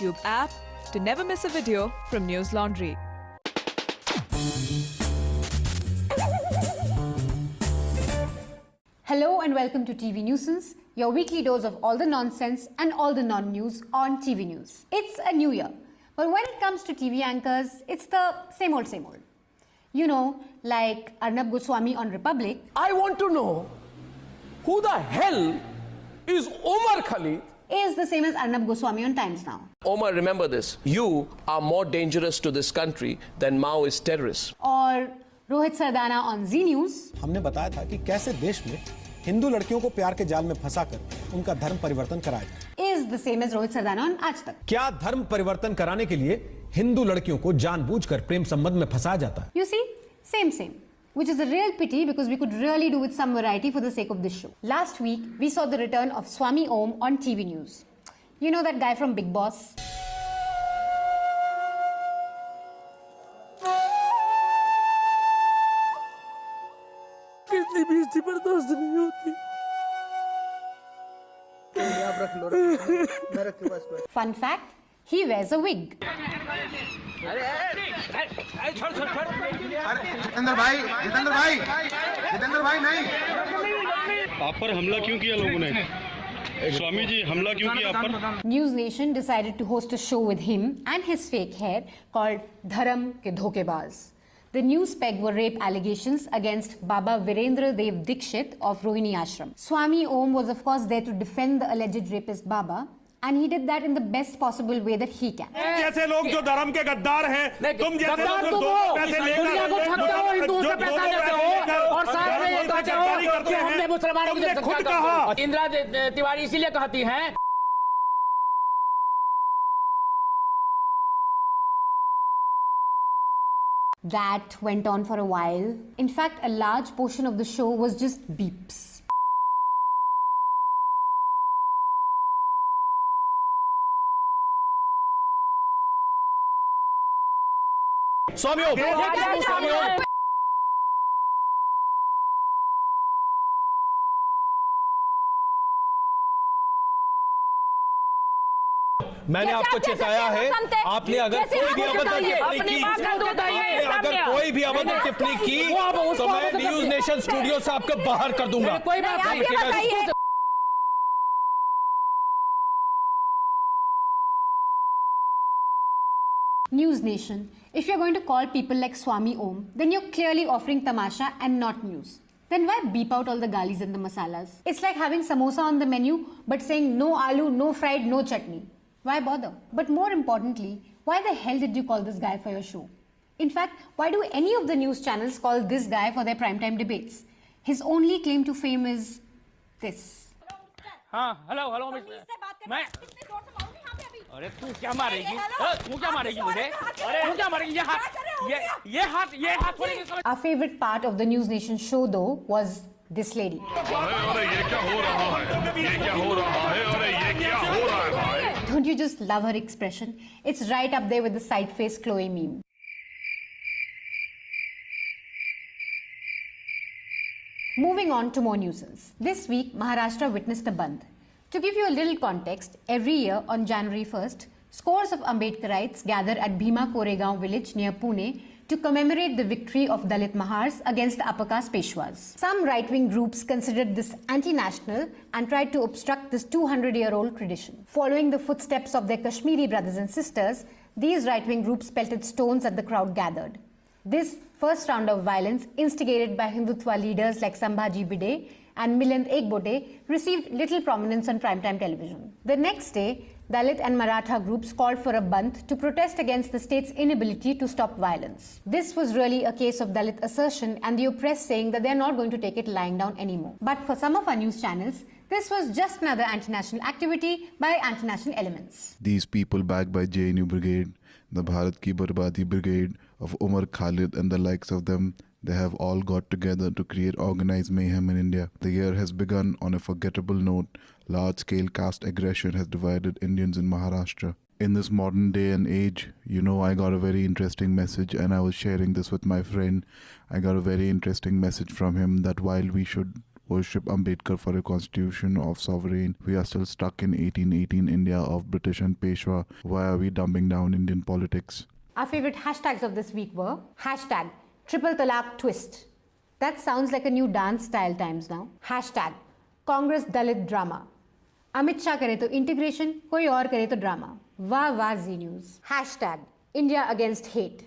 YouTube app to never miss a video from News Laundry. Hello and welcome to TV Newsance, your weekly dose of all the nonsense and all the non-news on TV News. It's a new year, but when it comes to TV anchors, it's the same old, same old. You know, like Arnab Goswami on Republic. I want to know who the hell is Omar Khalid? Is the same as Arnab Goswami on Times Now. Omar, remember this. You are more dangerous to this country than Maoist terrorists. Or Rohit Sardana on Z News. हमने बताया था कि कैसे देश में हिंदू लड़कियों को प्यार के जाल में फंसाकर उनका धर्म परिवर्तन कराया जाए. Is the same as Rohit Sardana on Aaj Tak. क्या धर्म परिवर्तन कराने के लिए हिंदू लड़कियों को जानबूझकर प्रेम संबंध में फंसाया जाता है? You see, same. Which is a real pity because we could really do with some variety for the sake of this show. Last week, we saw the return of Swami Om on TV News. You know that guy from Big Boss? कितनी भी इसकी बर्दाश्त नहीं होती. Fun fact, he wears a wig. Jitendra भाई नहीं. आप पर हमला क्यों किया लोगों ने? स्वामी जी हमला क्यों किया आप पर? News Nation decided to host a show with him and his fake hair called Dharam Ke Dhokebaz. The news pegged were rape allegations against Baba Virendra Dev Dikshit of Rohini Ashram. Swami Om was of course there to defend the alleged rapist Baba, and he did that in the best possible way that he can. जैसे लोग जो धर्म के गद्दार हैं, तुम जैसे लोग जो दो पैसे दुनिया को ठगते हो, हिंदुओं से पैसा लेते हो और साथ में ये कहते हो कि हमने मुसलमानों की जनता खुद कहा. इंदिरा तिवारी इसीलिए कहती हैं. That went on for a while. In fact, a large portion of the show was just beeps. स्वामी ओम. मैंने आपको चेताया है, आपने अगर कोई भी अबद्ध टिप्पणी की तो मैं न्यूज नेशन स्टूडियो से आपको बाहर कर दूंगा. कोई बात नहीं. News Nation, if you're going to call people like Swami Om, then you're clearly offering tamasha and not news. Then why beep out all the galis and the masalas? It's like having samosa on the menu but saying no aloo, no fried, no chutney. Why bother? But more importantly, why the hell did you call this guy for your show? In fact, why do any of the news channels call this guy for their primetime debates? His only claim to fame is this. हाँ, hello मैं अरे तू क्या मारेगी? तू क्या मारेगी मुझे? अरे तू क्या मारेगी? ये हाथ थोड़ी. Our favorite part of the News Nation show though was this lady. Don't you just love her expression? It's right up there with the side face Chloe meme. Moving on to more nuisance. This week, Maharashtra witnessed a bandh. To give you a little context, every year on January 1st, scores of Ambedkarites gather at Bhima Koregaon village near Pune to commemorate the victory of Dalit Mahars against the upper caste Peshwas. Some right-wing groups considered this anti-national and tried to obstruct this 200-year-old tradition. Following the footsteps of their Kashmiri brothers and sisters, these right-wing groups pelted stones at the crowd gathered. This first round of violence, instigated by Hindutva leaders like Sambhaji Bide and Milind Ekbote, received little prominence on primetime television. The next day, Dalit and Maratha groups called for a bandh to protest against the state's inability to stop violence. This was really a case of Dalit assertion and the oppressed saying that they are not going to take it lying down anymore. But for some of our news channels, this was just another anti-national activity by anti-national elements. These people backed by JNU Brigade, the Bharat Ki Barbadi Brigade of Omar Khalid and the likes of them, they have all got together to create organized mayhem in India. The year has begun on a forgettable note. Large-scale caste aggression has divided Indians in Maharashtra. In this modern day and age, I got a very interesting message and I was sharing this with my friend. I got a very interesting message from him that while we should worship Ambedkar for a constitution of sovereign. We are still stuck in 1818 India of British and Peshwa. Why are we dumbing down Indian politics? Our favorite hashtags of this week were hashtag triple talaq twist. That sounds like a new dance style times now. Hashtag Congress Dalit drama. Amit Shah करे तो integration, कोई और करे तो drama. वाह वाह Z News. Hashtag India against hate.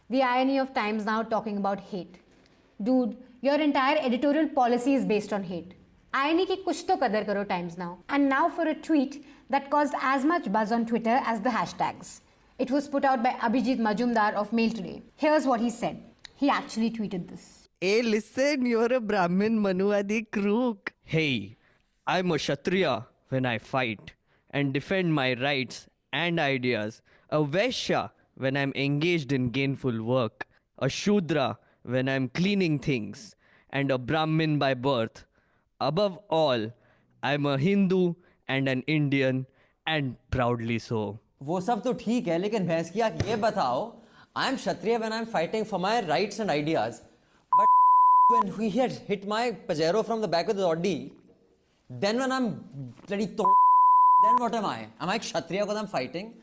The irony of times now talking about hate. Dude, your entire editorial policy is based on hate. Irony की कुछ तो कदर करो times now. And now for a tweet that caused as much buzz on Twitter as the hashtags. It was put out by Abhijit Majumdar of Mail Today. Here's what he said. He actually tweeted this. Hey, listen, you're a Brahmin Manuwadi crook. Hey, I'm a Kshatriya when I fight and defend my rights and ideas. A Vaishya when I'm engaged in gainful work. A Shudra when I'm cleaning things. And a Brahmin by birth. Above all, I'm a Hindu and an Indian and proudly so. वो सब तो ठीक है, लेकिन भैंस की आंख ये बताओ, I am Kshatriya when I am fighting for my rights and ideas, but when he had hit my Pajero from the back with the Audi, then when I'm bloody then what am I? Am I Kshatriya because I'm fighting?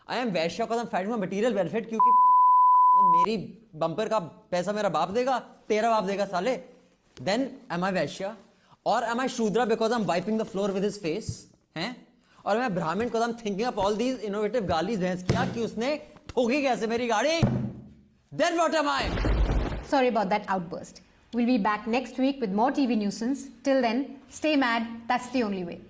I am Vaishya because I'm fighting for material benefit, क्योंकि मेरी bumper का पैसा मेरा बाप देगा, तेरा बाप देगा साले. Then am I Vaishya? Or am I Shudra because I'm wiping the floor with his face? हैं? और मैं ब्राह्मण को thinking up all these innovative गालीज भैंस किया कि उसने ठोकी कैसे मेरी गाड़ी. Then what am I? Sorry about that outburst. We'll be back next week with more TV Newsance. Till then, stay mad. That's the only way.